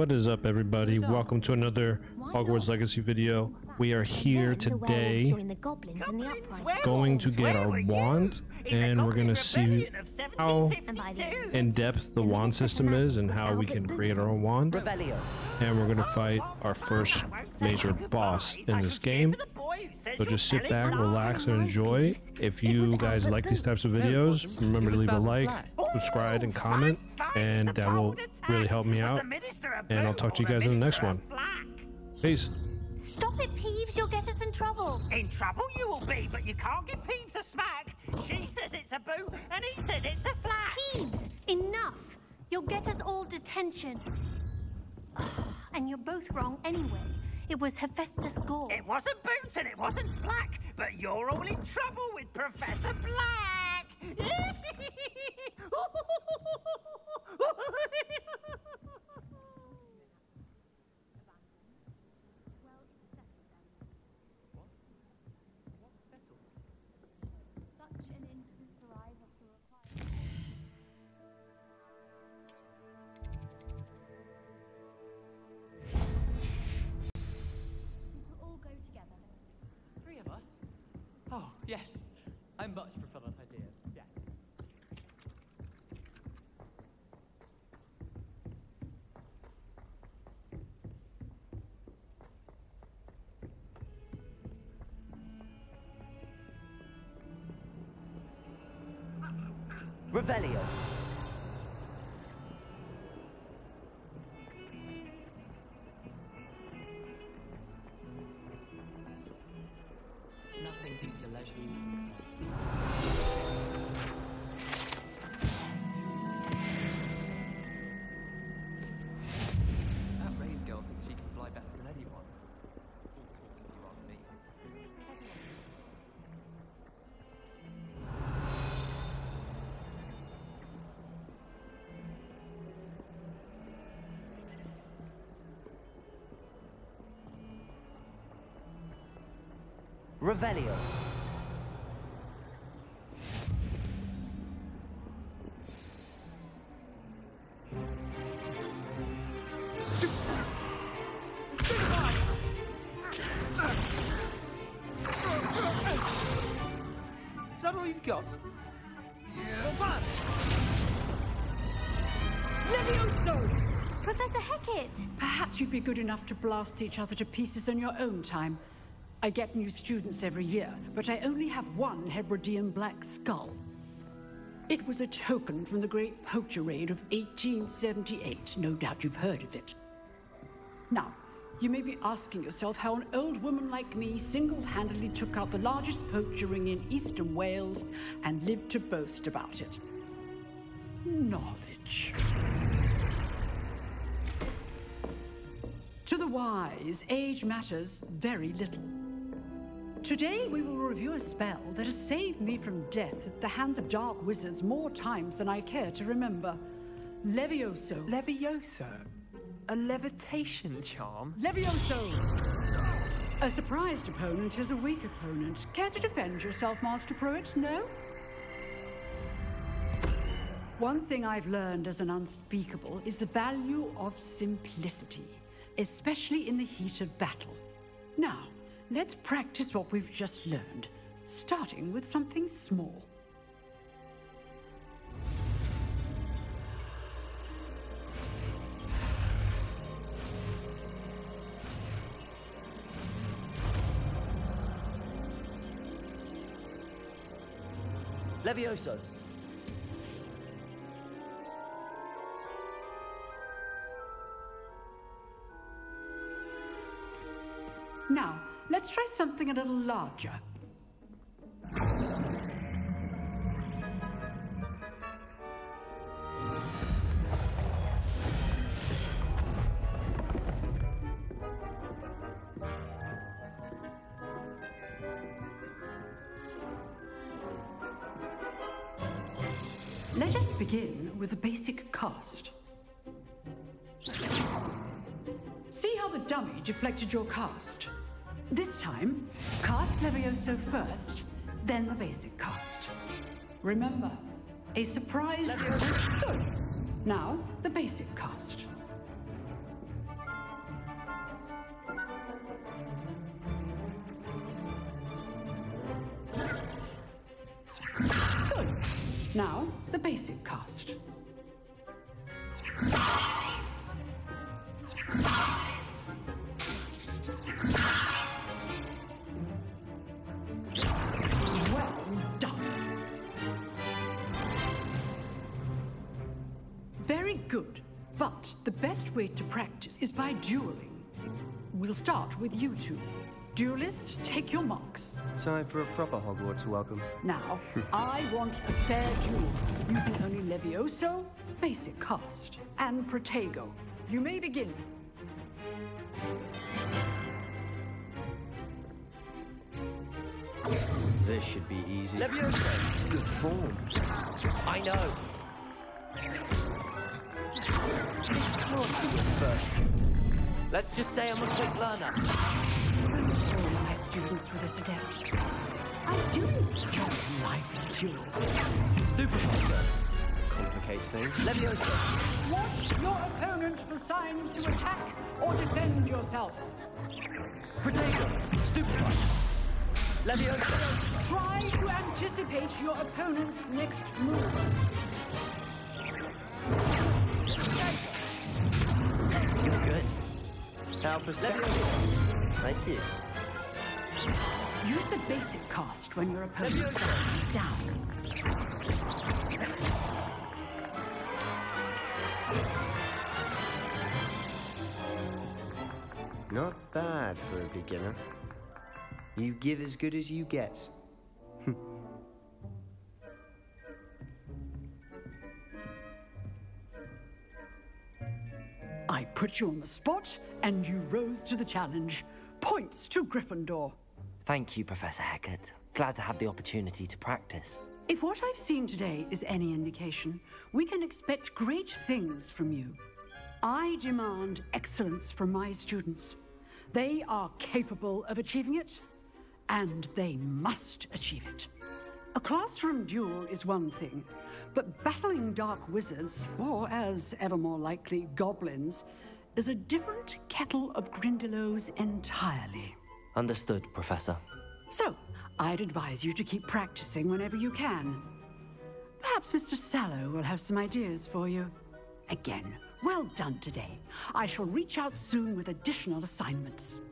What is up, everybody? Welcome to another Hogwarts Legacy video. We are here today going to get our wand, and we're going to see how in-depth the wand system is and how we can create our own wand. And we're going to fight our first major boss in this game. So just sit back, relax, and enjoy. If you guys like these types of videos, remember to leave a like, subscribe, and comment, and that will really help me out. And I'll talk to you guys in the next one. Peace. Stop it, Peeves. You'll get us in trouble. In trouble you will be, but you can't give Peeves a smack. She says it's a boo, and he says it's a flack. Peeves, enough. You'll get us all detention. And you're both wrong anyway. It was Hephaestus Gore. It wasn't boots and it wasn't flack, but you're all in trouble with Professor Black. Oh, yes. I much prefer that idea. Yeah. Revelio. Nothing beats a leisurely That Ray's girl thinks she can fly better than anyone. All talk, if you ask me. Revelio. Is that all you've got? Yeah. Levioso! Professor Hecat! Perhaps you'd be good enough to blast each other to pieces on your own time. I get new students every year, but I only have one Hebridean black skull. It was a token from the Great Poacher Raid of 1878. No doubt you've heard of it. Now, you may be asking yourself how an old woman like me single-handedly took out the largest poacher ring in eastern Wales and lived to boast about it. Knowledge. To the wise, age matters very little. Today, we will review a spell that has saved me from death at the hands of dark wizards more times than I care to remember. Levioso. Levioso? A levitation charm? Levioso! A surprised opponent is a weak opponent. Care to defend yourself, Master Pruitt? No? One thing I've learned as an unspeakable is the value of simplicity, especially in the heat of battle. Now, let's practice what we've just learned, starting with something small. Levioso. Now, let's try something a little larger. Let us begin with the basic cast. See how the dummy deflected your cast? This time, cast Levioso first, then the basic cast. Remember, a surprise... Now, the basic cast. Now, the basic cast. Well done. Very good. But the best way to practice is by dueling. We'll start with you two. Duelists, take your marks. Time for a proper Hogwarts welcome. Now, I want a fair duel, using only Levioso, basic cast, and Protego. You may begin. This should be easy. Levioso! Good form. I know. Let's just say I'm a quick learner. All my students for this attempt. I do enjoy life duel. Stupefy. Complicates things. Levioso. Watch your opponent for signs to attack or defend yourself. Protego. Stupefy. Levioso. Try to anticipate your opponent's next move. You're good. How perceptive. Thank you. Use the basic cast when your opponent's guard down. Not bad for a beginner. You give as good as you get. I put you on the spot, and you rose to the challenge. Points to Gryffindor. Thank you, Professor Hecat. Glad to have the opportunity to practice. If what I've seen today is any indication, we can expect great things from you. I demand excellence from my students. They are capable of achieving it, and they must achieve it. A classroom duel is one thing, but battling dark wizards, or as ever more likely, goblins, is a different kettle of Grindylows entirely. Understood, Professor. So, I'd advise you to keep practicing whenever you can. Perhaps Mr. Sallow will have some ideas for you. Again, well done today. I shall reach out soon with additional assignments.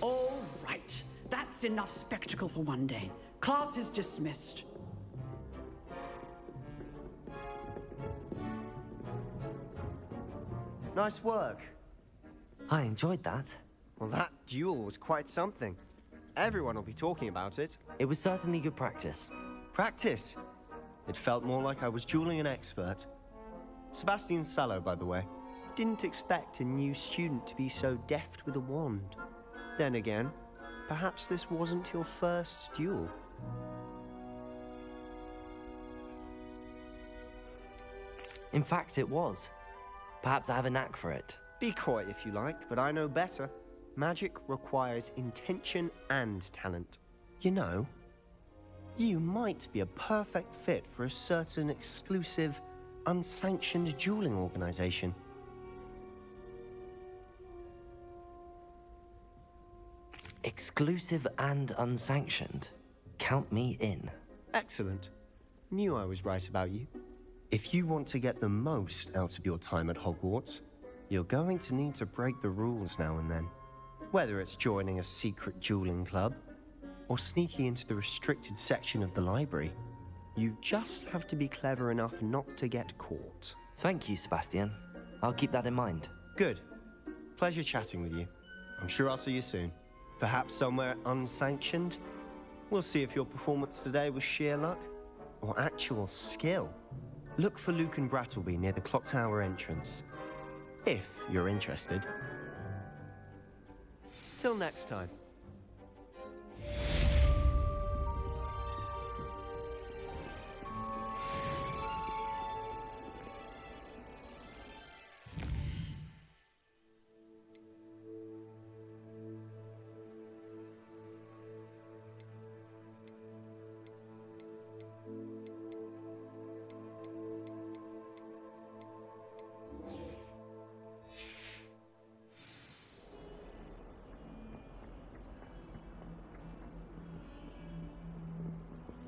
All right. That's enough spectacle for one day. Class is dismissed. Nice work. I enjoyed that. Well, that duel was quite something. Everyone will be talking about it. It was certainly good practice. Practice. It felt more like I was dueling an expert. Sebastian Sallow, by the way. Didn't expect a new student to be so deft with a wand. Then again, perhaps this wasn't your first duel. In fact, it was. Perhaps I have a knack for it. Be coy if you like, but I know better. Magic requires intention and talent. You know, you might be a perfect fit for a certain exclusive, unsanctioned dueling organization. Exclusive and unsanctioned. Count me in. Excellent. Knew I was right about you. If you want to get the most out of your time at Hogwarts, you're going to need to break the rules now and then. Whether it's joining a secret dueling club, or sneaking into the restricted section of the library, you just have to be clever enough not to get caught. Thank you, Sebastian. I'll keep that in mind. Good. Pleasure chatting with you. I'm sure I'll see you soon. Perhaps somewhere unsanctioned? We'll see if your performance today was sheer luck, or actual skill. Look for Luke and Brattleby near the clock tower entrance, if you're interested. Till next time.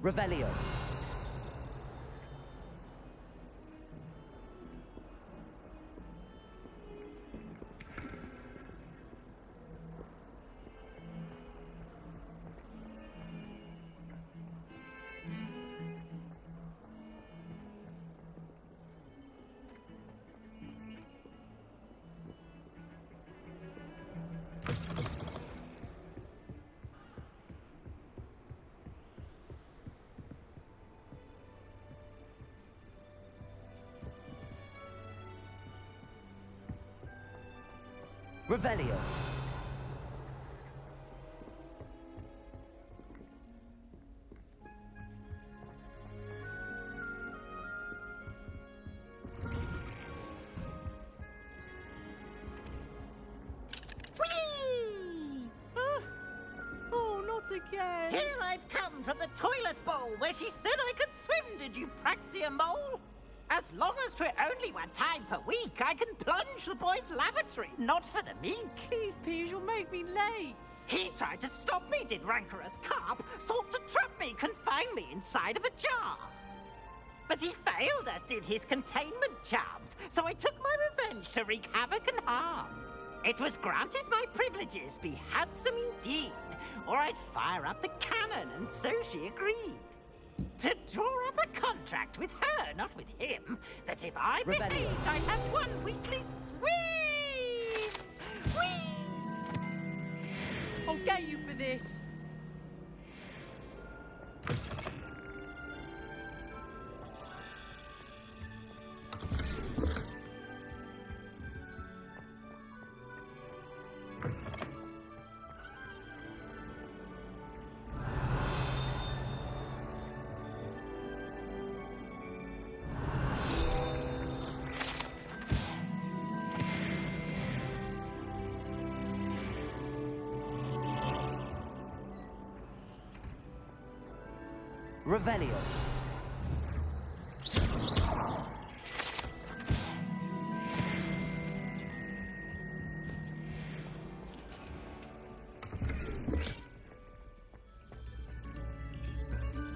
Revelio. Revelio. Oh, not again. Here I've come from the toilet bowl where she said I could swim, did you praxia mole? As long as 'twere only one time per week, I can plunge the boy's lavatory, not for the meek. Please, Peeves, you'll make me late. He tried to stop me, did rancorous carp, sought to trap me, confine me inside of a jar. But he failed, as did his containment charms, so I took my revenge to wreak havoc and harm. It was granted my privileges be handsome indeed, or I'd fire up the cannon, and so she agreed. To draw up a contract with her, not with him, that if I behaved, I'd have one weekly swim! Whee! I'll get you for this. Revelio.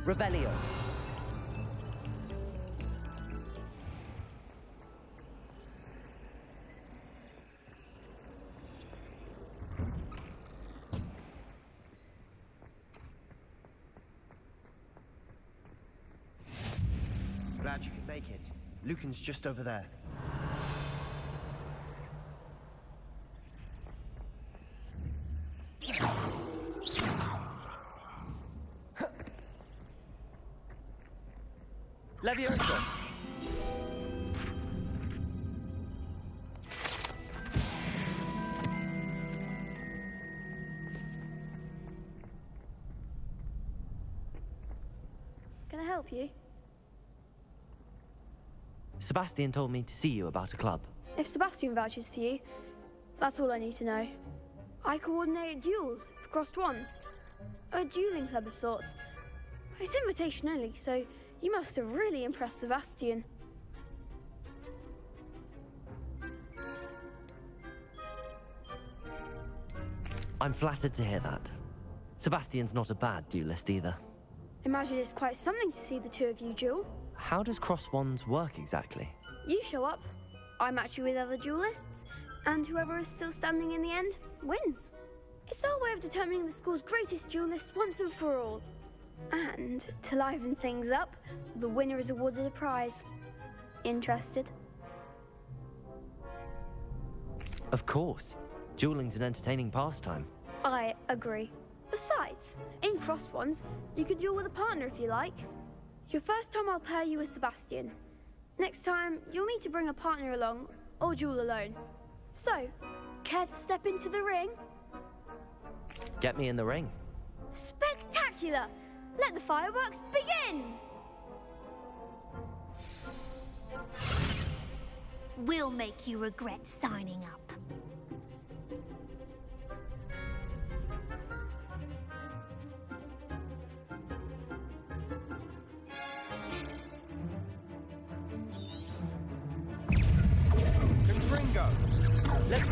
Revelio. Glad you could make it. Lucan's just over there. Leviosa. Can I help you? Sebastian told me to see you about a club. If Sebastian vouches for you, that's all I need to know. I coordinate duels for crossed wands. A dueling club of sorts. It's invitation only, so you must have really impressed Sebastian. I'm flattered to hear that. Sebastian's not a bad duelist either. Imagine it's quite something to see the two of you duel. How does cross wands work exactly? You show up, I match you with other duelists, and whoever is still standing in the end wins. It's our way of determining the school's greatest duelist once and for all. And to liven things up, the winner is awarded a prize. Interested? Of course. Dueling's an entertaining pastime. I agree. Besides, in crossed ones, you can duel with a partner if you like. Your first time I'll pair you with Sebastian. Next time, you'll need to bring a partner along, or duel alone. So, care to step into the ring? Get me in the ring. Spectacular! Let the fireworks begin! We'll make you regret signing up. Ringo! Let's...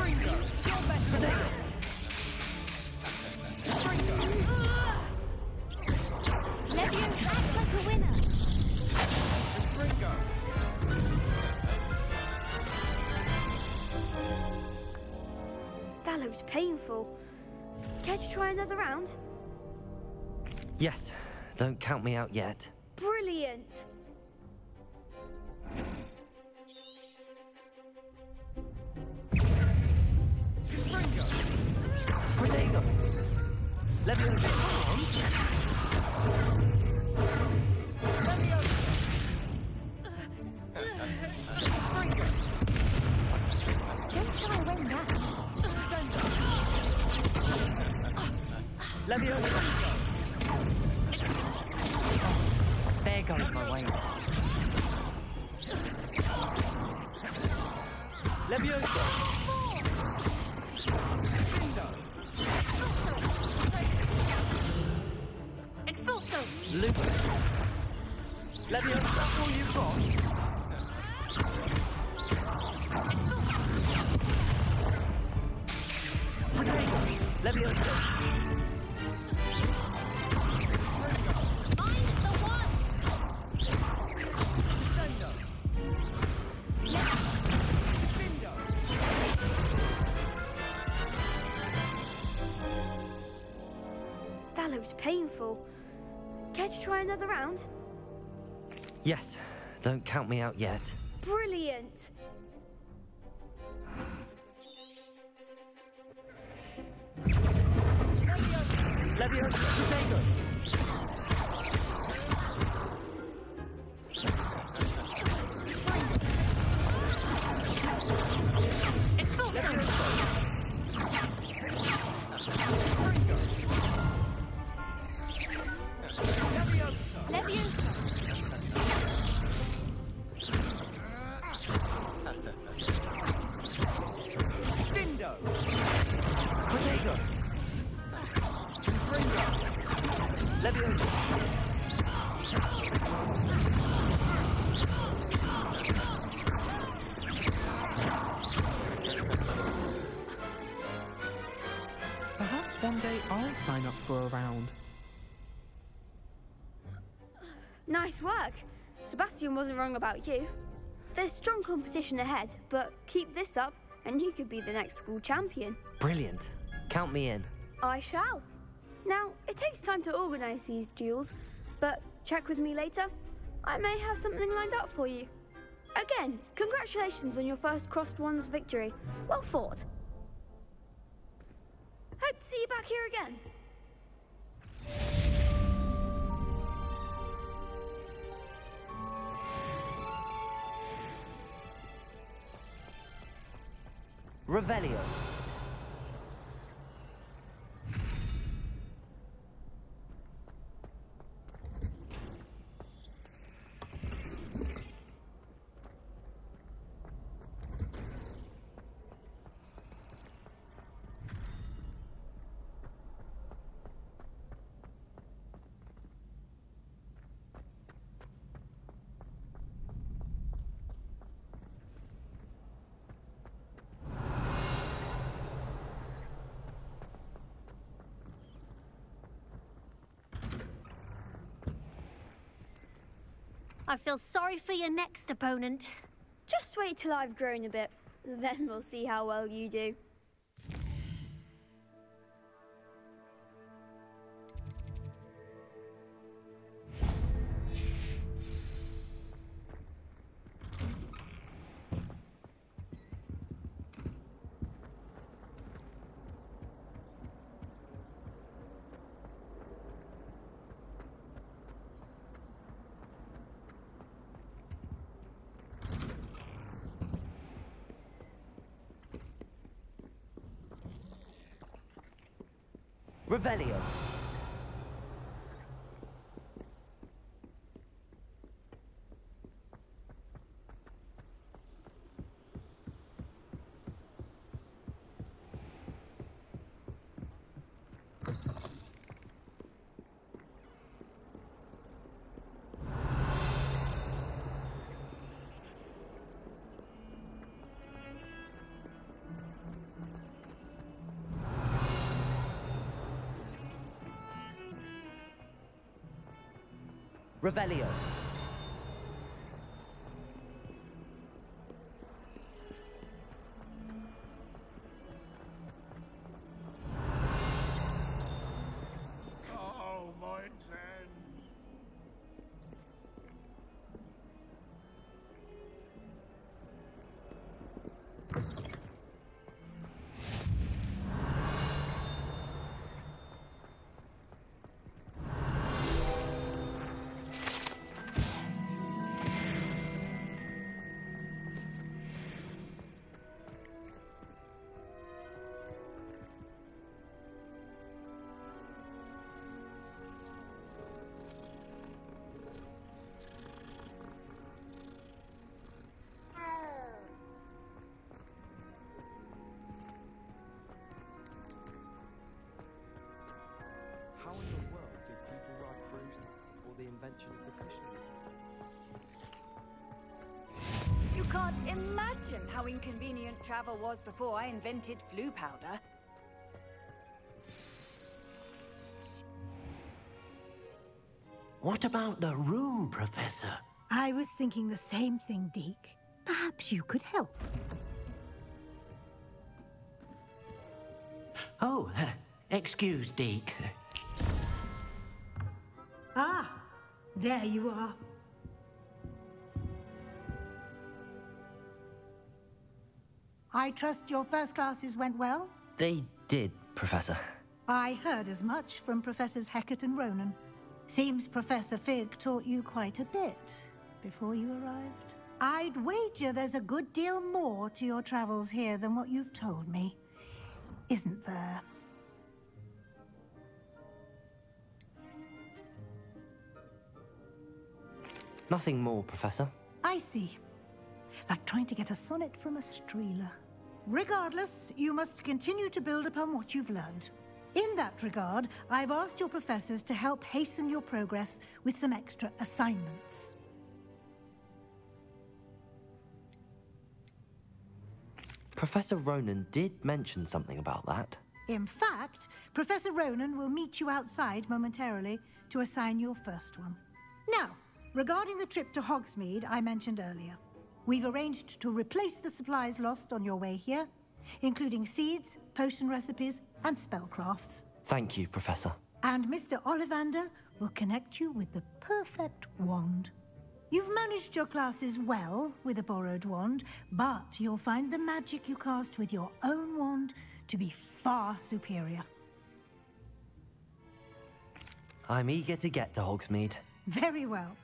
Ringo! Your best protect! Ringo! painful. Care to try another round? Yes, don't count me out yet. Brilliant! Protego! Leviosa! Don't shy away now. Leviosa! There goes my way. Leviosa! Expulso! Lupus! Leviosa! That's all you've got? Protego! Leviosa! Find the one! That looks painful. Care to try another round? Yes, don't count me out yet. Brilliant! Leviosa! Protego! Protego! Leviosa! Perhaps one day I'll sign up for a round. Nice work. Sebastian wasn't wrong about you. There's strong competition ahead, but keep this up and you could be the next school champion. Brilliant. Count me in. I shall. Now, it takes time to organise these duels, but check with me later. I may have something lined up for you. Again, congratulations on your first Crossed Wands victory. Well fought. Hope to see you back here again. Revelio. I feel sorry for your next opponent. Just wait till I've grown a bit, then we'll see how well you do. Revelio. Revelio. can't imagine how inconvenient travel was before I invented flu powder. What about the room, Professor? I was thinking the same thing, Deke. Perhaps you could help. Oh, excuse, Deke. Ah, there you are. I trust your first classes went well? They did, Professor. I heard as much from Professors Hecat and Ronan. Seems Professor Fig taught you quite a bit before you arrived. I'd wager there's a good deal more to your travels here than what you've told me. Isn't there? Nothing more, Professor. I see. Like trying to get a sonnet from a streeler. Regardless, you must continue to build upon what you've learned. In that regard, I've asked your professors to help hasten your progress with some extra assignments. Professor Ronan did mention something about that. In fact, Professor Ronan will meet you outside momentarily to assign your first one. Now, regarding the trip to Hogsmeade I mentioned earlier, we've arranged to replace the supplies lost on your way here, including seeds, potion recipes, and spellcrafts. Thank you, Professor. And Mr. Ollivander will connect you with the perfect wand. You've managed your classes well with a borrowed wand, but you'll find the magic you cast with your own wand to be far superior. I'm eager to get to Hogsmeade. Very well.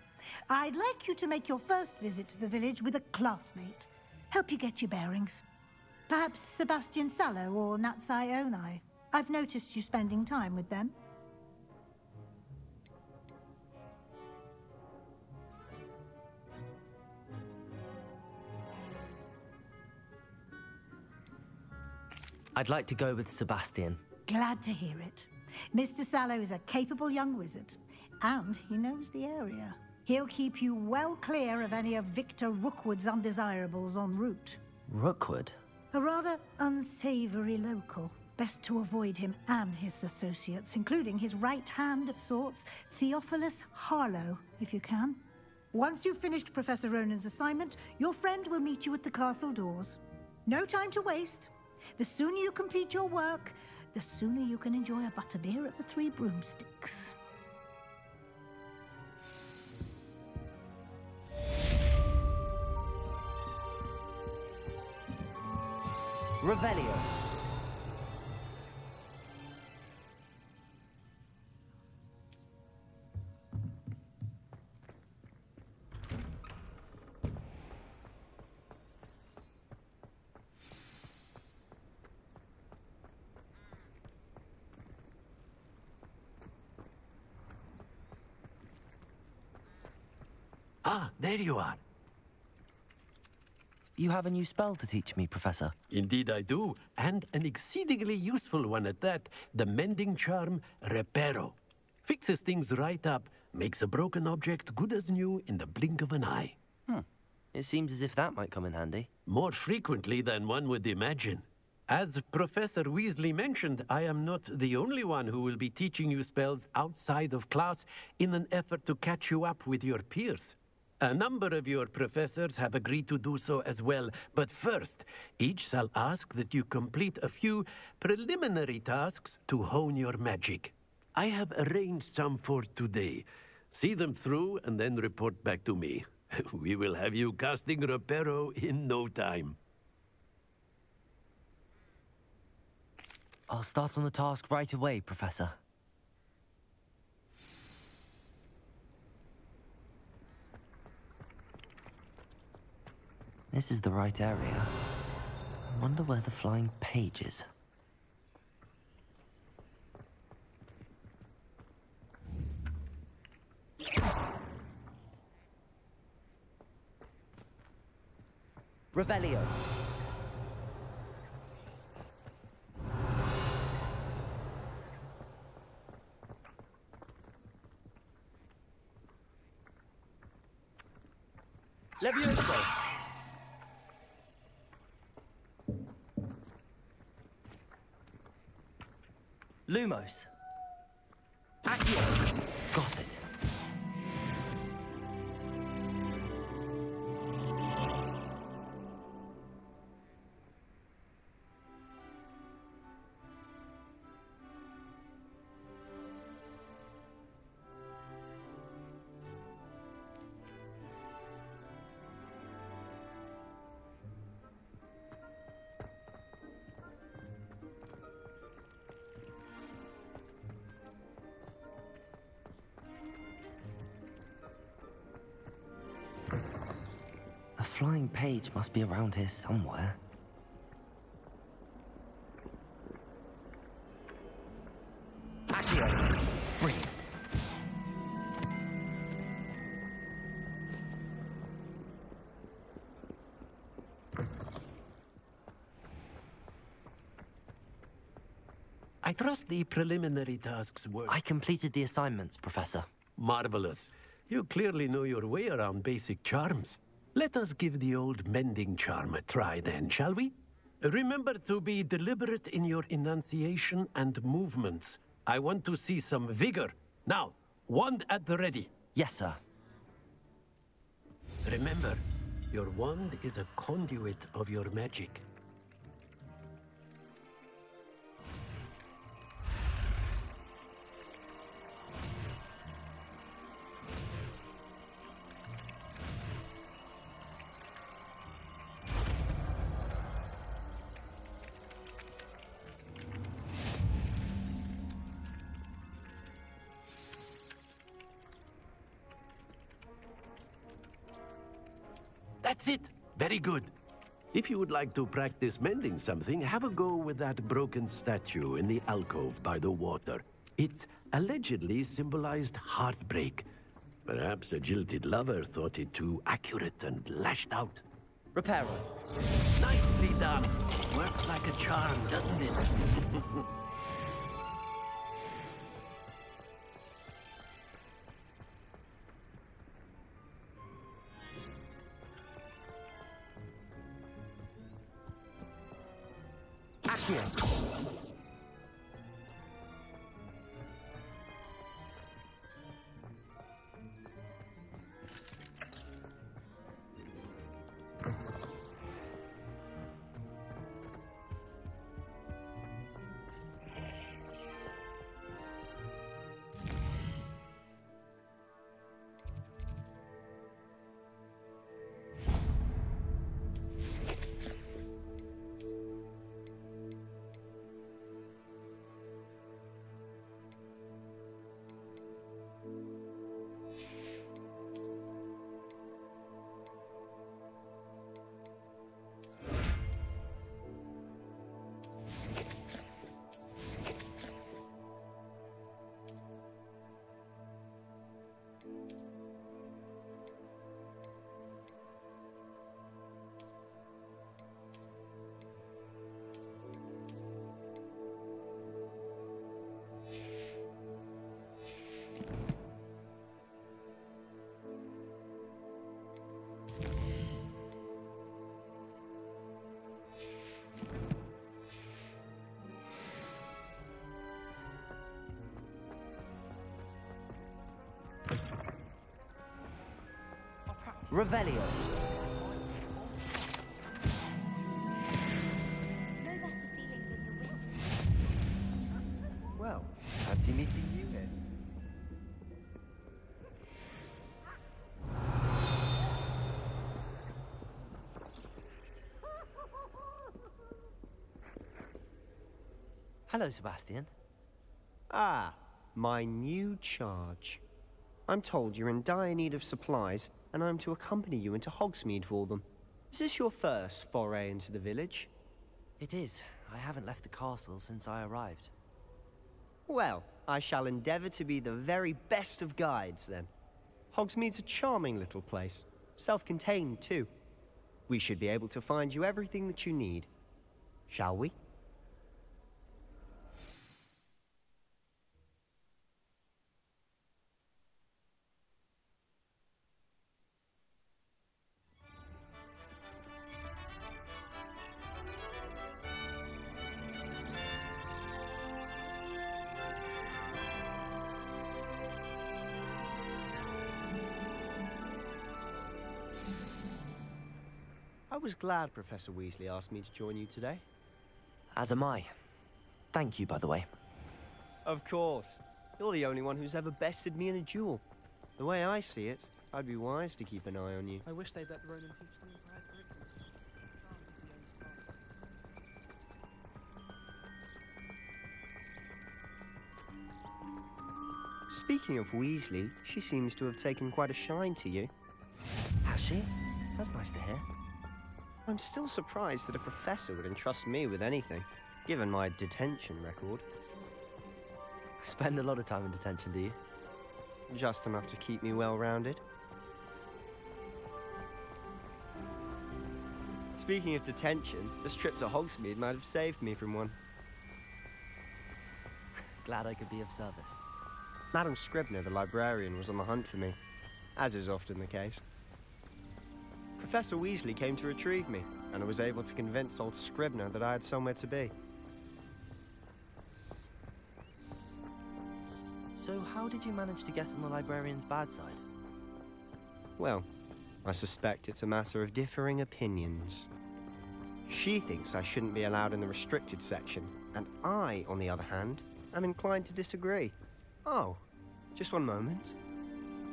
I'd like you to make your first visit to the village with a classmate. Help you get your bearings. Perhaps Sebastian Sallow or Natsai Onai. I've noticed you spending time with them. I'd like to go with Sebastian. Glad to hear it. Mr. Sallow is a capable young wizard, and he knows the area. He'll keep you well clear of any of Victor Rookwood's undesirables en route. Rookwood? A rather unsavory local. Best to avoid him and his associates, including his right hand of sorts, Theophilus Harlow, if you can. Once you've finished Professor Ronan's assignment, your friend will meet you at the castle doors. No time to waste. The sooner you complete your work, the sooner you can enjoy a butterbeer at the Three Broomsticks. Revelio. Ah, there you are. You have a new spell to teach me, Professor. Indeed I do, and an exceedingly useful one at that. The mending charm, Reparo. Fixes things right up, makes a broken object good as new in the blink of an eye. It seems as if that might come in handy. More frequently than one would imagine. As Professor Weasley mentioned, I am not the only one who will be teaching you spells outside of class in an effort to catch you up with your peers. A number of your professors have agreed to do so as well, but first, each shall ask that you complete a few preliminary tasks to hone your magic. I have arranged some for today. See them through and then report back to me. We will have you casting Reparo in no time. I'll start on the task right away, Professor. This is the right area. I wonder where the flying page is. Revelio. Levioso. Lumos. Accio. Got it. A flying page must be around here somewhere. Accio. Brilliant. I trust the preliminary tasks were... I completed the assignments, Professor. Marvelous. You clearly know your way around basic charms. Let us give the old mending charm a try then, shall we? Remember to be deliberate in your enunciation and movements. I want to see some vigor. Now, wand at the ready. Yes, sir. Remember, your wand is a conduit of your magic. That's it. Very good. If you would like to practice mending something, have a go with that broken statue in the alcove by the water. It allegedly symbolized heartbreak. Perhaps a jilted lover thought it too accurate and lashed out. Reparo. Nicely done. Works like a charm, doesn't it? Accio. Revelio. Well, fancy meeting you then. Hello, Sebastian. Ah, my new charge. I'm told you're in dire need of supplies, and I'm to accompany you into Hogsmeade for them. Is this your first foray into the village? It is. I haven't left the castle since I arrived. Well, I shall endeavor to be the very best of guides, then. Hogsmeade's a charming little place. Self-contained, too. We should be able to find you everything that you need. Shall we? I was glad Professor Weasley asked me to join you today. As am I. Thank you, by the way. Of course. You're the only one who's ever bested me in a duel. The way I see it, I'd be wise to keep an eye on you. I wish they'd let the Roman teach the entire curriculum. Speaking of Weasley, she seems to have taken quite a shine to you. Has she? That's nice to hear. I'm still surprised that a professor would entrust me with anything, given my detention record. Spend a lot of time in detention, do you? Just enough to keep me well-rounded. Speaking of detention, this trip to Hogsmeade might have saved me from one. Glad I could be of service. Madam Scribner, the librarian, was on the hunt for me, as is often the case. Professor Weasley came to retrieve me, and I was able to convince old Scribner that I had somewhere to be. So how did you manage to get on the librarian's bad side? Well, I suspect it's a matter of differing opinions. She thinks I shouldn't be allowed in the restricted section, and I, on the other hand, am inclined to disagree. Oh, just one moment.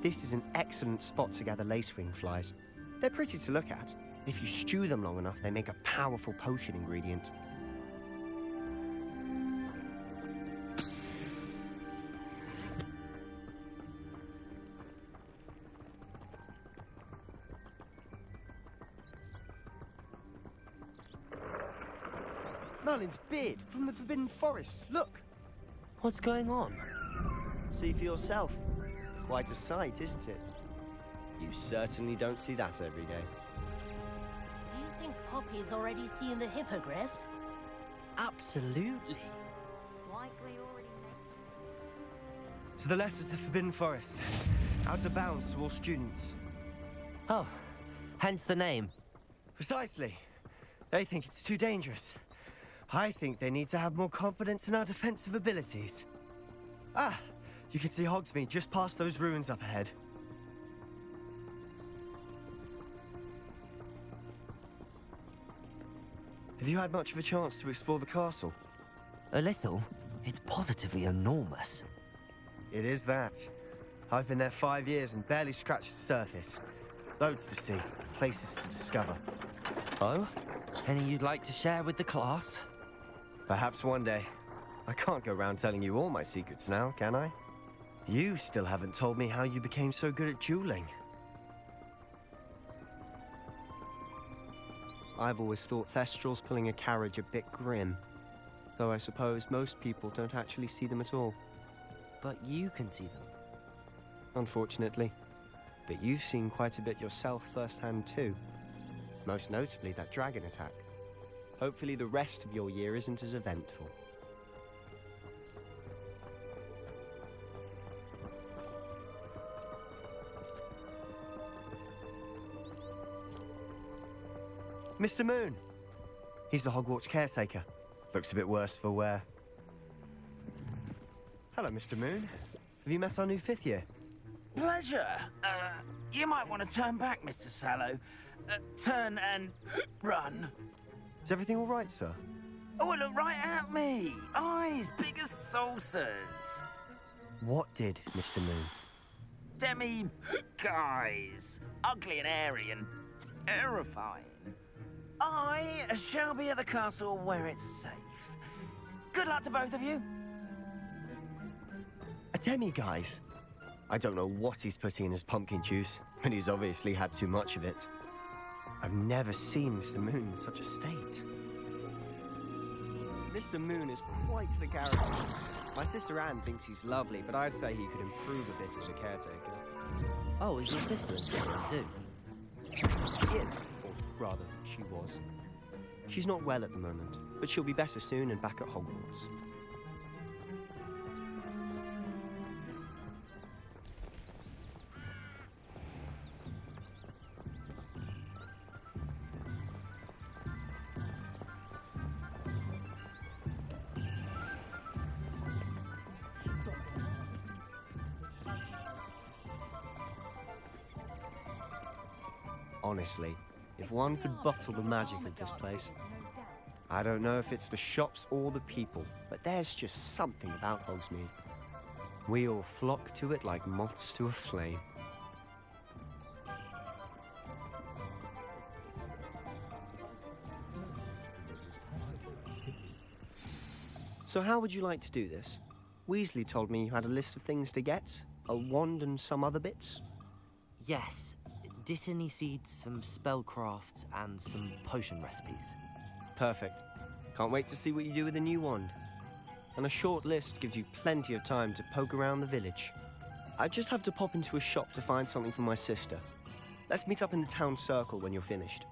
This is an excellent spot to gather lacewing flies. They're pretty to look at. If you stew them long enough, they make a powerful potion ingredient. Merlin's beard from the Forbidden Forest. Look! What's going on? See for yourself. Quite a sight, isn't it? You certainly don't see that every day. Do you think Poppy's already seen the hippogriffs? Absolutely. Likely already To the left is the Forbidden Forest. Out of bounds to all students. Oh, hence the name. Precisely. They think it's too dangerous. I think they need to have more confidence in our defensive abilities. Ah, you can see Hogsmeade just past those ruins up ahead. Have you had much of a chance to explore the castle? A little. It's positively enormous. It is that. I've been there 5 years and barely scratched the surface. Loads to see, places to discover. Oh? Any you'd like to share with the class? Perhaps one day. I can't go around telling you all my secrets now, can I? You still haven't told me how you became so good at dueling. I've always thought Thestrals pulling a carriage a bit grim. Though I suppose most people don't actually see them at all. But you can see them. Unfortunately. But you've seen quite a bit yourself firsthand too. Most notably that dragon attack. Hopefully the rest of your year isn't as eventful. Mr. Moon! He's the Hogwarts caretaker. Looks a bit worse for wear. Hello, Mr. Moon. Have you met our new 5th year? Pleasure. You might want to turn back, Mr. Sallow. Turn and run. Is everything all right, sir? Oh, look right at me. Eyes big as saucers. What did, Mr. Moon? Demi-guys. Ugly and airy and terrifying. I shall be at the castle where it's safe. Good luck to both of you. A demi-guise? I don't know what he's putting in his pumpkin juice, but he's obviously had too much of it. I've never seen Mr. Moon in such a state. Mr. Moon is quite the character. My sister Anne thinks he's lovely, but I'd say he could improve a bit as a caretaker. Oh, is your sister in Slytherin too? She is, or rather, she was. She's not well at the moment, but she'll be better soon and back at Hogwarts. Honestly, If one could bottle the magic of this place. I don't know if it's the shops or the people, but there's just something about Hogsmeade. We all flock to it like moths to a flame. So how would you like to do this? Weasley told me you had a list of things to get, a wand and some other bits. Yes. Dittany seeds, some spellcrafts, and some potion recipes. Perfect. Can't wait to see what you do with the new wand. And a short list gives you plenty of time to poke around the village. I just have to pop into a shop to find something for my sister. Let's meet up in the town circle when you're finished.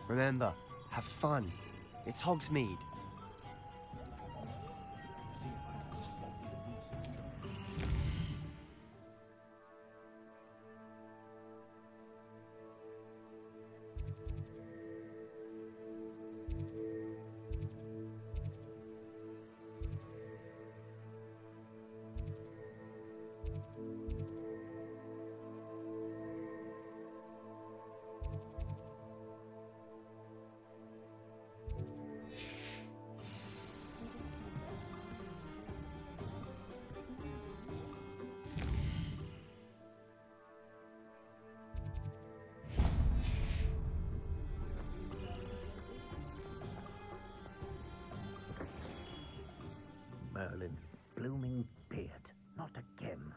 Remember, have fun. It's Hogsmeade. Merlin's blooming beard. Not again.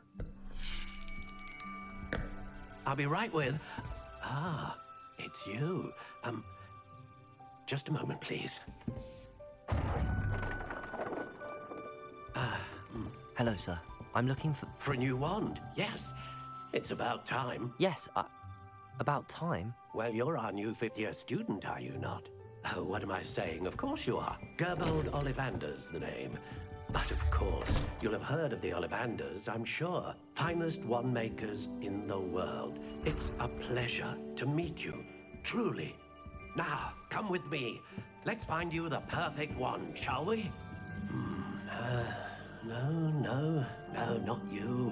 I'll be right with... Ah, it's you. Just a moment, please. Hello, sir. I'm looking for... For a new wand, yes. It's about time. Yes, about time? Well, you're our new fifth-year student, are you not? Oh, what am I saying? Of course you are. Gerbold Ollivander's the name. But of course, you'll have heard of the Ollivanders, I'm sure. Finest wand makers in the world. It's a pleasure to meet you, truly. Now, come with me. Let's find you the perfect wand, shall we? No, not you.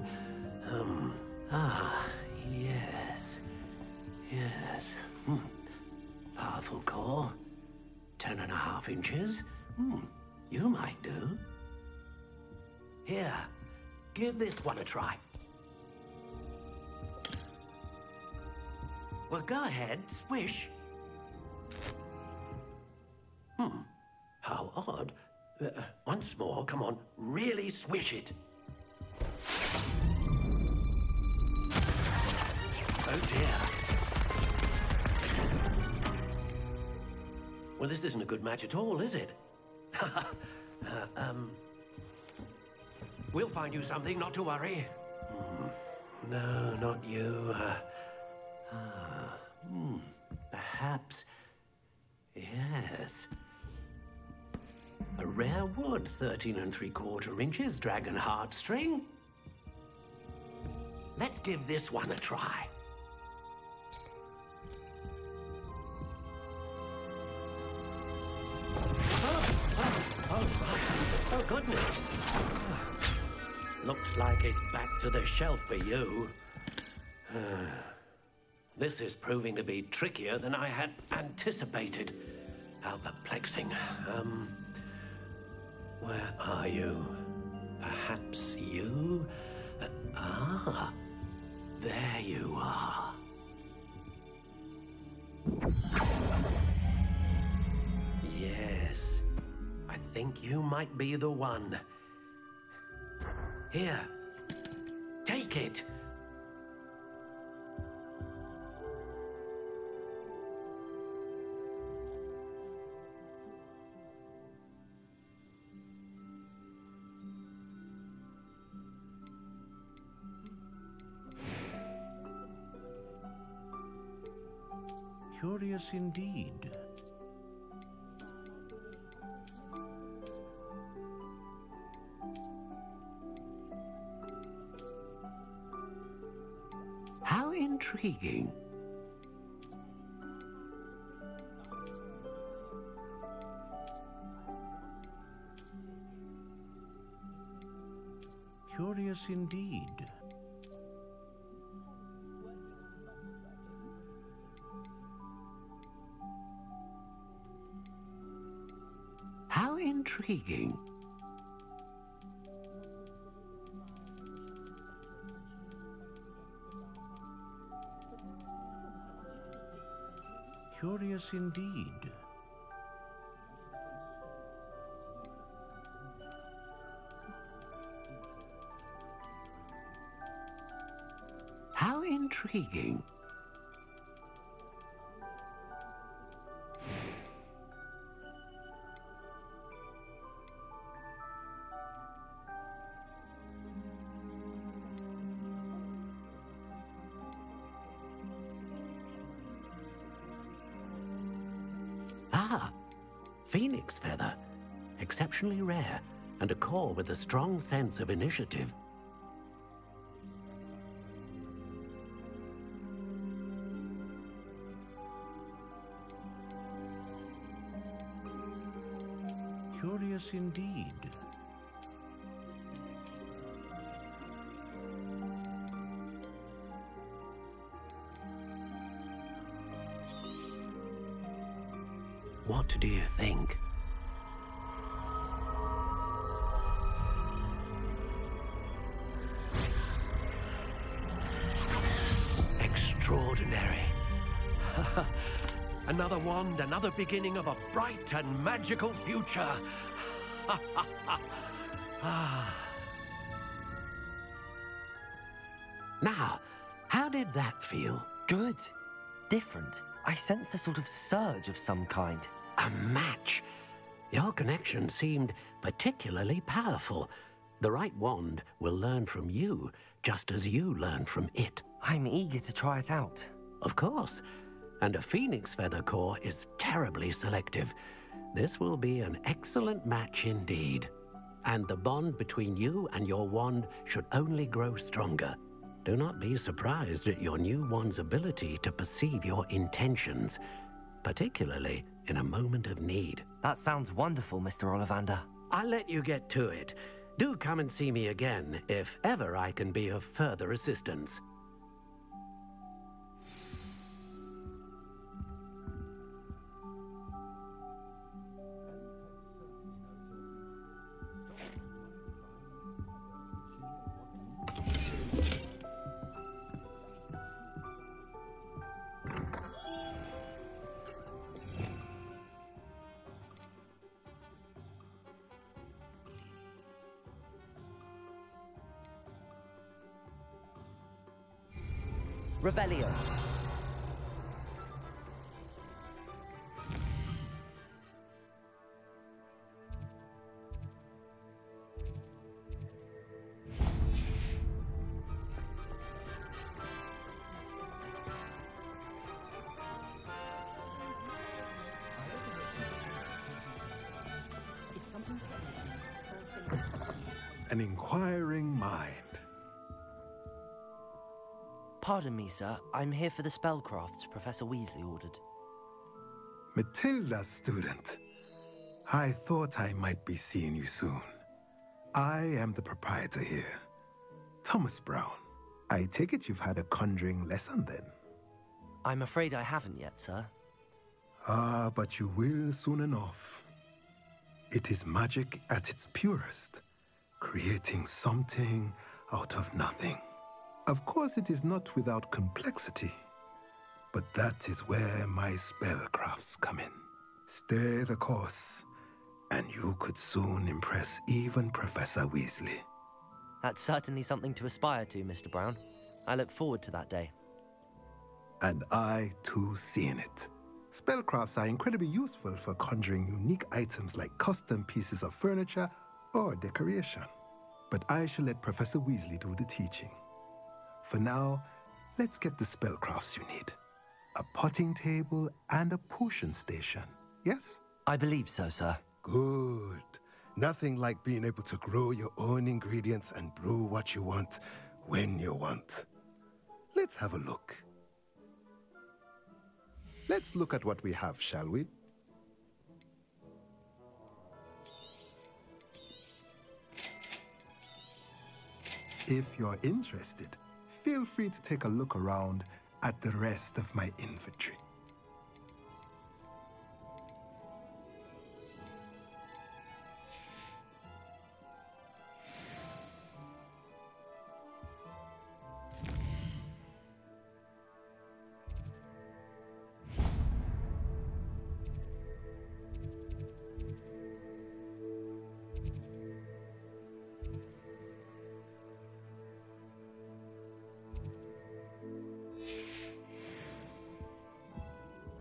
Yes. Powerful core. 10.5 inches. You might do. Here, give this one a try. Well, go ahead, swish. How odd. Once more, come on, really swish it. Oh dear. Well, this isn't a good match at all, is it? We'll find you something, not to worry. No, not you. Perhaps. Yes. A rare wood, 13 3/4 inches, dragon heartstring. Let's give this one a try. Oh, goodness. Looks like it's back to the shelf for you. This is proving to be trickier than I had anticipated. How perplexing. Where are you? Perhaps you? There you are. Yes, I think you might be the one. Here, take it. Curious indeed. How intriguing. Curious indeed. intriguing. Curious indeed. How intriguing. Ah, phoenix feather. Exceptionally rare, and a core with a strong sense of initiative. Curious indeed. What do you think? Extraordinary. Another wand, another beginning of a bright and magical future. Now, how did that feel? Good. Different. I sensed a sort of surge of some kind. A match. Your connection seemed particularly powerful. The right wand will learn from you, just as you learn from it. I'm eager to try it out. Of course. And a phoenix feather core is terribly selective. This will be an excellent match indeed. And the bond between you and your wand should only grow stronger. Do not be surprised at your new wand's ability to perceive your intentions, particularly in a moment of need. That sounds wonderful, Mr. Ollivander. I'll let you get to it. Do come and see me again if ever I can be of further assistance. Revelio. An inquiring mind. Pardon me, sir. I'm here for the spellcrafts Professor Weasley ordered. Matilda, student. I thought I might be seeing you soon. I am the proprietor here, Thomas Brown. I take it you've had a conjuring lesson then? I'm afraid I haven't yet, sir. Ah, but you will soon enough. It is magic at its purest, creating something out of nothing. Of course, it is not without complexity, but that is where my spellcrafts come in. Stay the course, and you could soon impress even Professor Weasley. That's certainly something to aspire to, Mr. Brown. I look forward to that day. And I, too, seeing it. Spellcrafts are incredibly useful for conjuring unique items like custom pieces of furniture or decoration. But I shall let Professor Weasley do the teaching. For now, let's get the spellcrafts you need. A potting table and a potion station, yes? I believe so, sir. Good. Nothing like being able to grow your own ingredients and brew what you want when you want. Let's have a look. Let's look at what we have, shall we? If you're interested, feel free to take a look around at the rest of my inventory.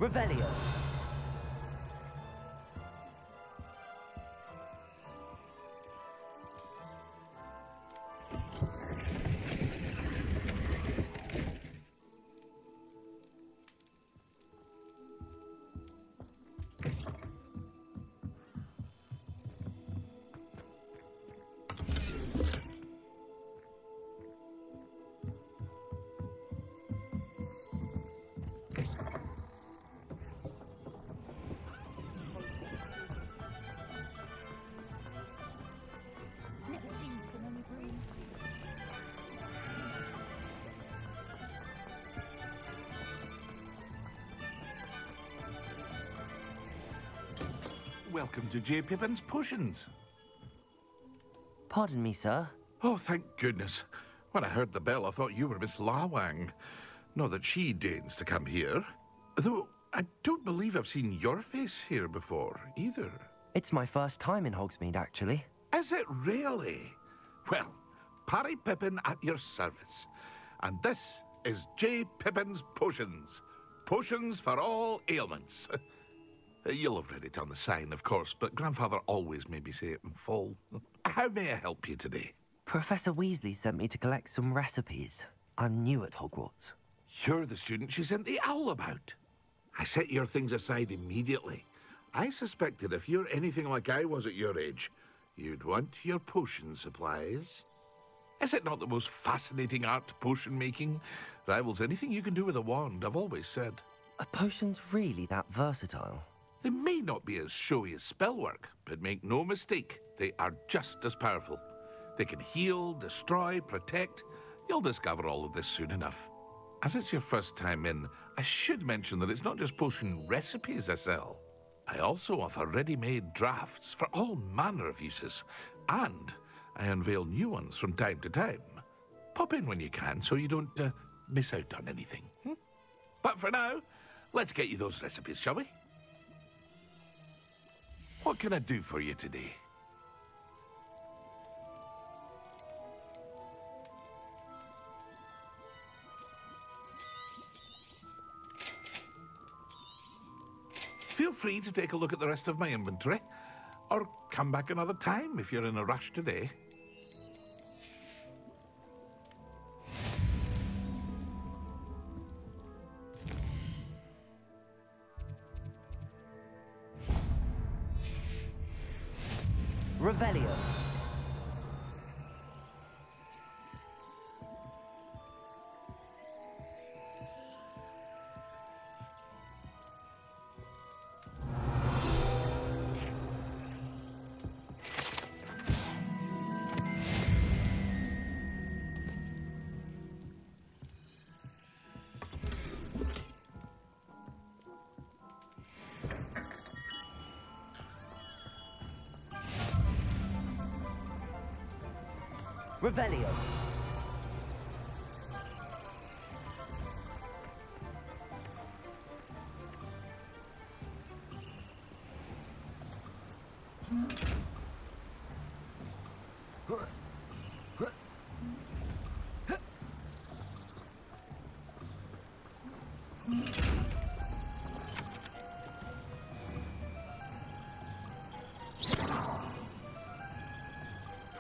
Revelio. Welcome to J. Pippin's Potions. Pardon me, sir. Oh, thank goodness. When I heard the bell, I thought you were Miss Lawang. Not that she deigns to come here. Though, I don't believe I've seen your face here before, either. It's my first time in Hogsmeade, actually. Is it really? Well, Parry Pippin at your service. And this is J. Pippin's Potions. Potions for all ailments. You'll have read it on the sign, of course, but Grandfather always made me say it in full. How may I help you today? Professor Weasley sent me to collect some recipes. I'm new at Hogwarts. You're the student she sent the owl about. I set your things aside immediately. I suspected if you're anything like I was at your age, you'd want your potion supplies. Is it not the most fascinating art, potion making? Rivals anything you can do with a wand, I've always said. Are potions really that versatile? They may not be as showy as spellwork, but make no mistake, they are just as powerful. They can heal, destroy, protect. You'll discover all of this soon enough. As it's your first time in, I should mention that it's not just potion recipes I sell. I also offer ready-made drafts for all manner of uses, and I unveil new ones from time to time. Pop in when you can so you don't miss out on anything. But for now, let's get you those recipes, shall we? What can I do for you today? Feel free to take a look at the rest of my inventory, or come back another time if you're in a rush today. Revelio. Revelio.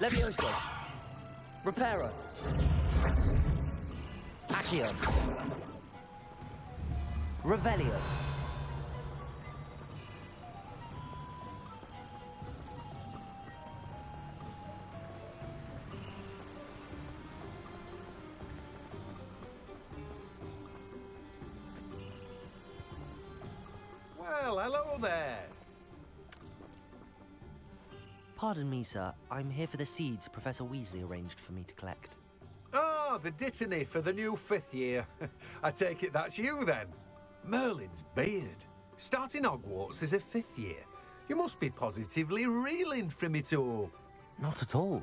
Levioso. Reparo. Accio. Revelio. Well, hello there. Pardon me, sir. I'm here for the seeds Professor Weasley arranged for me to collect. Oh, the dittany for the new 5th year. I take it that's you, then. Merlin's beard. Starting Hogwarts as a 5th year. You must be positively reeling from it all. Not at all.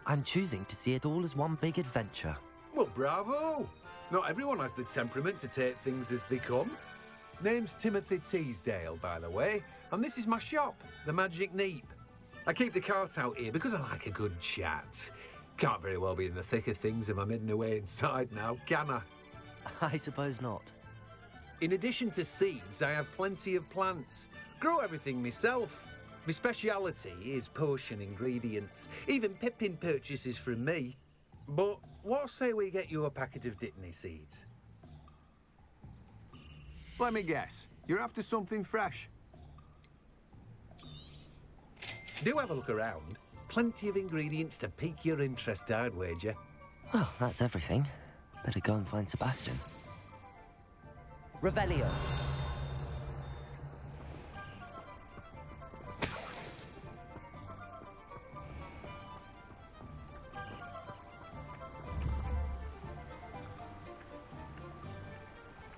I'm choosing to see it all as one big adventure. Well, bravo. Not everyone has the temperament to take things as they come. Name's Timothy Teasdale, by the way, and this is my shop, the Magic Neep. I keep the cart out here because I like a good chat. Can't very well be in the thick of things if I'm hidden away inside now, can I? I suppose not. In addition to seeds, I have plenty of plants. Grow everything myself. My speciality is potion ingredients. Even Pippin purchases from me. But what say we get you a packet of Dittany seeds? Let me guess. You're after something fresh. Do have a look around. Plenty of ingredients to pique your interest, I'd wager. Well, that's everything. Better go and find Sebastian. Revelio.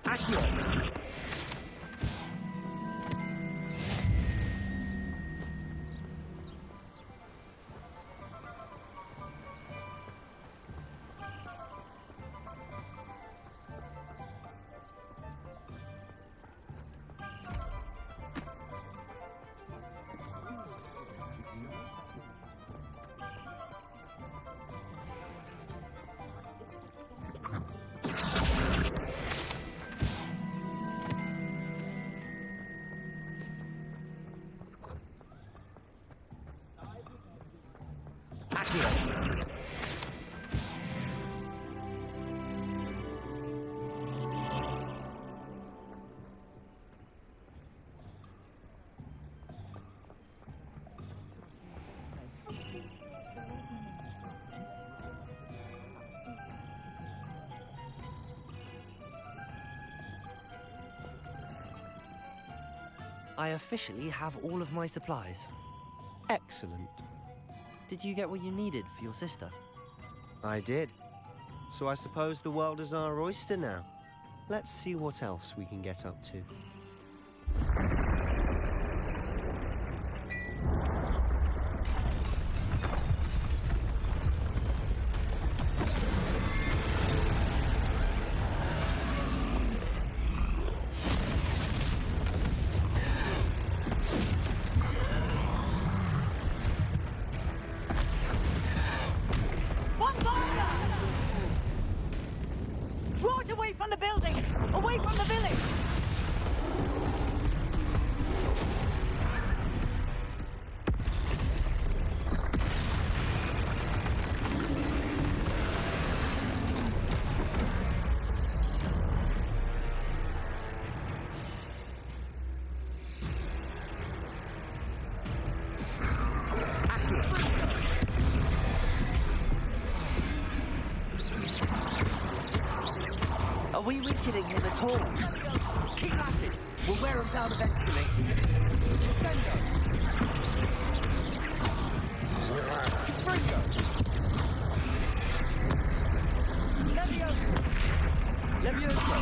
Accio. I officially have all of my supplies. Excellent. Did you get what you needed for your sister? I did. So I suppose the world is our oyster now. Let's see what else we can get up to. Draw it away from the building! Away from the village! Are we weakening him at all? Keep at it! We'll wear him down eventually. Descendo! Fringo! Levioso! Levioso!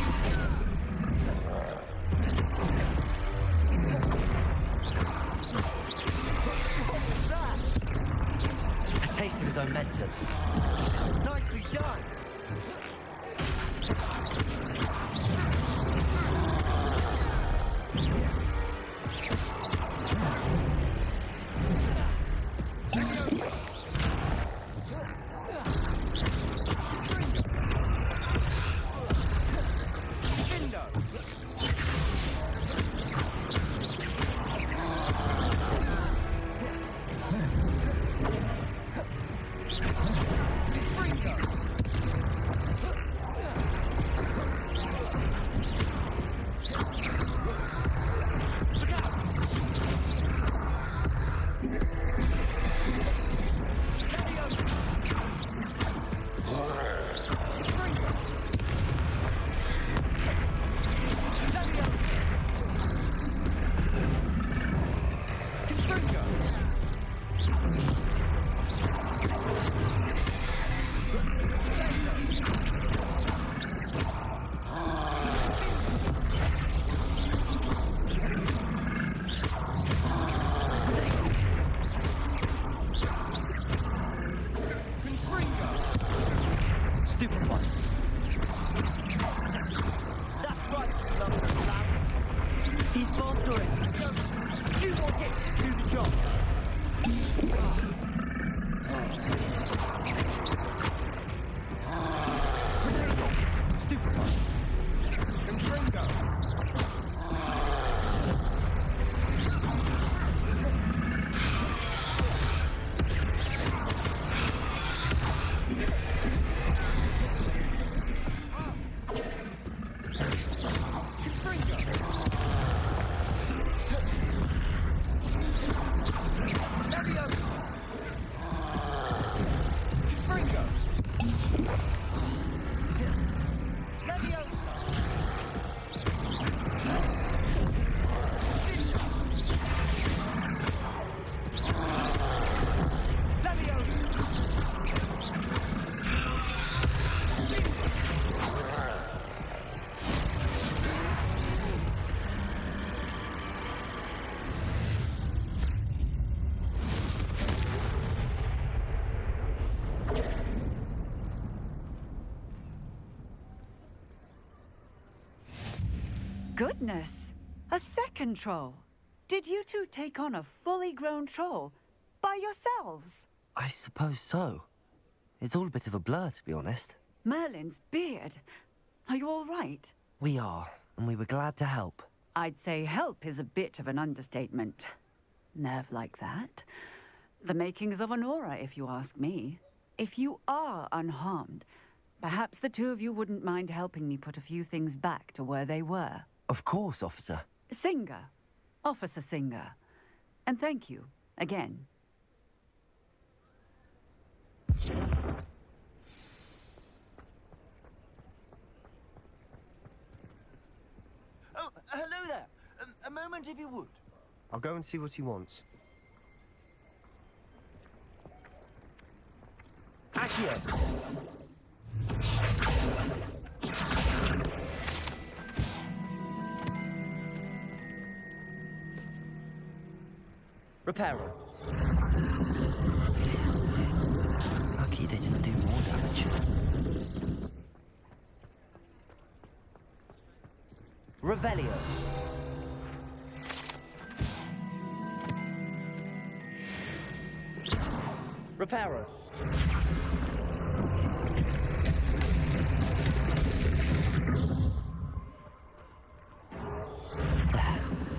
What was that? A taste of his own medicine. Nicely done! Goodness! A second troll. Did you two take on a fully grown troll by yourselves? I suppose so. It's all a bit of a blur, to be honest. Merlin's beard. Are you all right? We are, and we were glad to help. I'd say help is a bit of an understatement. Nerve like that. The makings of an aura, if you ask me. If you are unharmed, perhaps the two of you wouldn't mind helping me put a few things back to where they were. Of course, officer. Singer. Officer Singer. And thank you, again. Oh, hello there. A moment if you would. I'll go and see what he wants. Accio. Reparo. Lucky they didn't do more damage. Revelio. Reparo.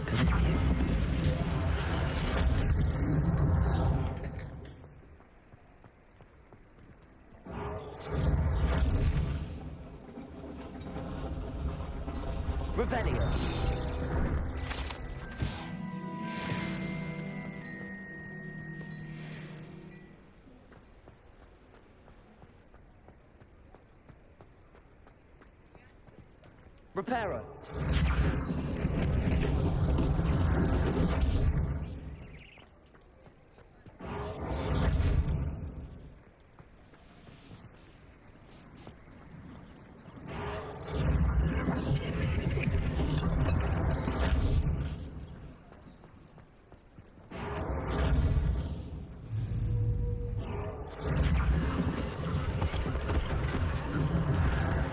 Good as new. Revelio. Reparo.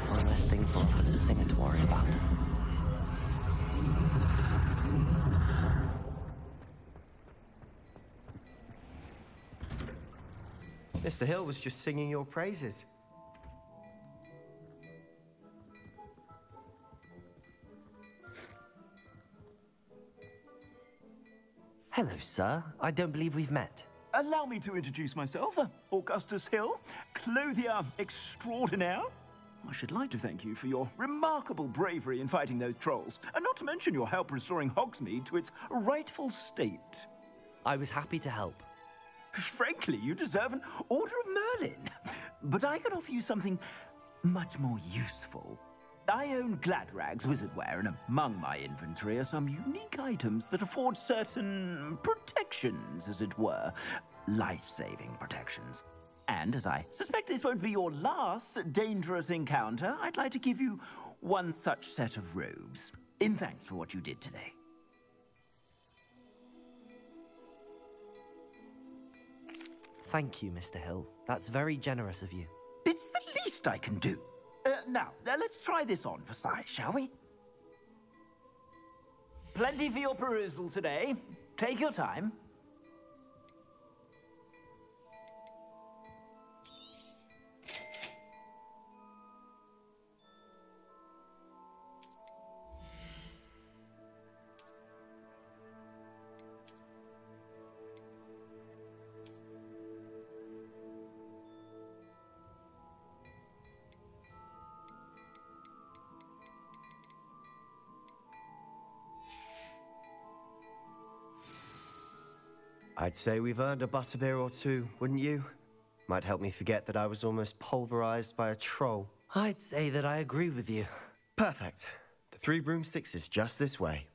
One less thing for Officer Singer to worry about. Mr. Hill was just singing your praises. Hello, sir. I don't believe we've met. Allow me to introduce myself, Augustus Hill, clothier extraordinaire. I should like to thank you for your remarkable bravery in fighting those trolls, and not to mention your help restoring Hogsmeade to its rightful state. I was happy to help. Frankly, you deserve an Order of Merlin. But I can offer you something much more useful. I own Gladrag's wizardware, and among my inventory are some unique items that afford certain protections, as it were. Life-saving protections. And as I suspect this won't be your last dangerous encounter, I'd like to give you one such set of robes, in thanks for what you did today. Thank you, Mr. Hill. That's very generous of you. It's the least I can do. Now, let's try this on for size, shall we? Plenty for your perusal today. Take your time. I'd say we've earned a butterbeer or two, wouldn't you? Might help me forget that I was almost pulverized by a troll. I'd say that I agree with you. Perfect. The 3 broomsticks is just this way.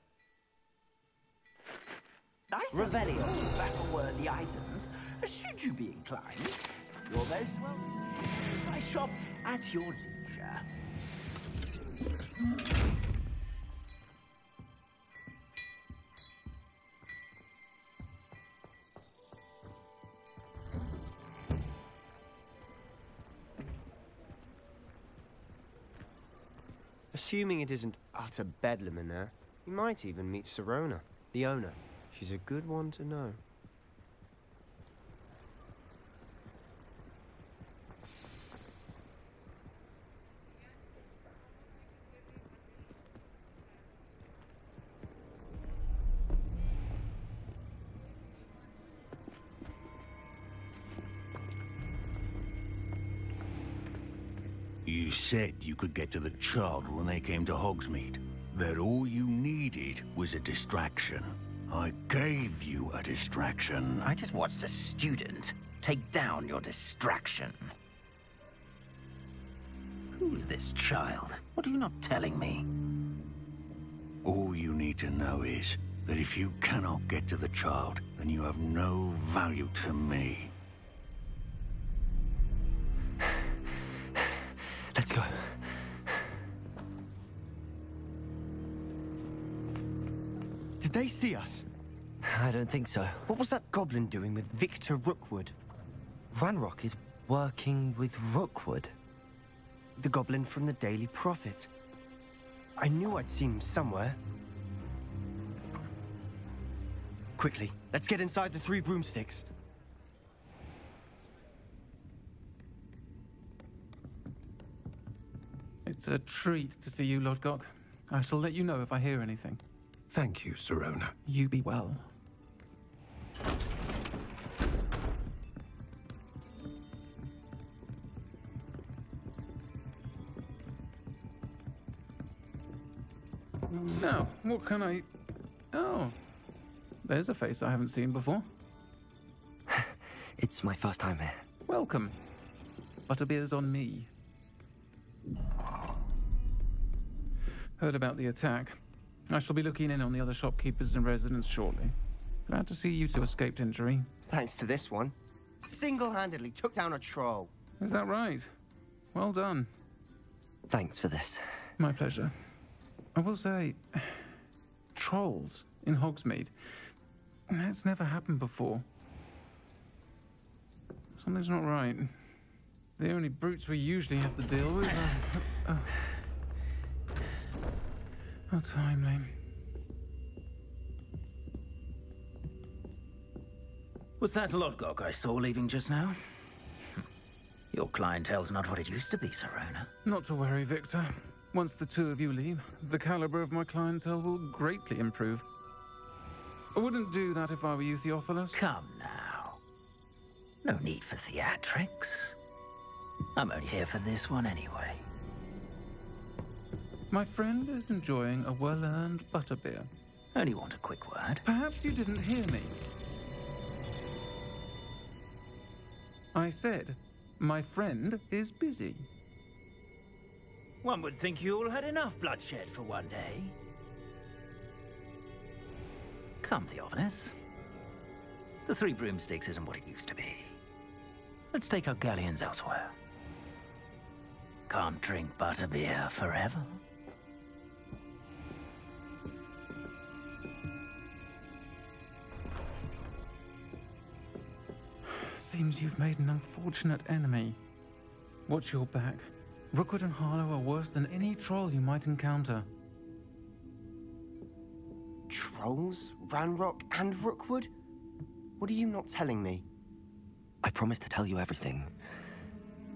Nice. Revelio. Battle-worthy items, should you be inclined. You're most welcome to my shop at your leisure. Assuming it isn't utter bedlam in there. You might even meet Sirona, the owner. She's a good one to know. You said you could get to the child when they came to Hogsmeade. That all you needed was a distraction. I gave you a distraction. I just watched a student take down your distraction. Who's this child? What are you not telling me? All you need to know is that if you cannot get to the child, then you have no value to me. Let's go. Did they see us? I don't think so. What was that goblin doing with Victor Rookwood? Ranrock is working with Rookwood. The goblin from the Daily Prophet. I knew I'd seen him somewhere. Quickly, let's get inside the 3 broomsticks. It's a treat to see you, Lodgok. I shall let you know if I hear anything. Thank you, Sirona. You be well. Now, what can I... Oh, there's a face I haven't seen before. It's my first time here. Welcome. Butterbeer's on me. Heard about the attack. I shall be looking in on the other shopkeepers and residents shortly. Glad to see you two escaped injury. Thanks to this one. Single-handedly took down a troll. Is that right? Well done. Thanks for this. My pleasure. I will say, trolls in Hogsmeade. That's never happened before. Something's not right. The only brutes we usually have to deal with are... How timely. Was that Lodgok I saw leaving just now? Your clientele's not what it used to be, Sirona. Not to worry, Victor. Once the two of you leave, the caliber of my clientele will greatly improve. I wouldn't do that if I were you, Theophilus. Come now. No need for theatrics. I'm only here for this one anyway. My friend is enjoying a well-earned butterbeer. Only want a quick word. Perhaps you didn't hear me. I said, my friend is busy. One would think you all had enough bloodshed for one day. Come, Theophilus. The 3 broomsticks isn't what it used to be. Let's take our galleons elsewhere. Can't drink butterbeer forever. Seems you've made an unfortunate enemy. Watch your back. Rookwood and Harlow are worse than any troll you might encounter. Trolls? Ranrock and Rookwood? What are you not telling me? I promised to tell you everything,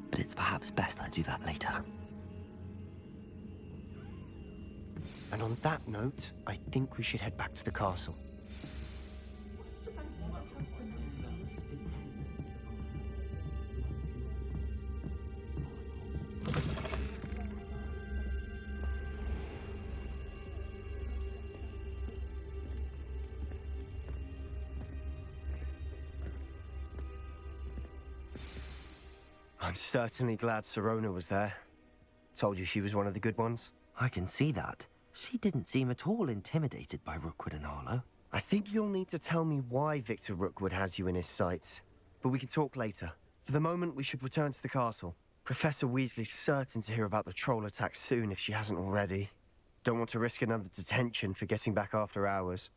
but it's perhaps best I do that later. And on that note, I think we should head back to the castle. I'm certainly glad Sirona was there. Told you she was one of the good ones. I can see that. She didn't seem at all intimidated by Rookwood and Harlow. I think you'll need to tell me why Victor Rookwood has you in his sights. But we can talk later. For the moment, we should return to the castle. Professor Weasley's certain to hear about the troll attack soon if she hasn't already. Don't want to risk another detention for getting back after hours.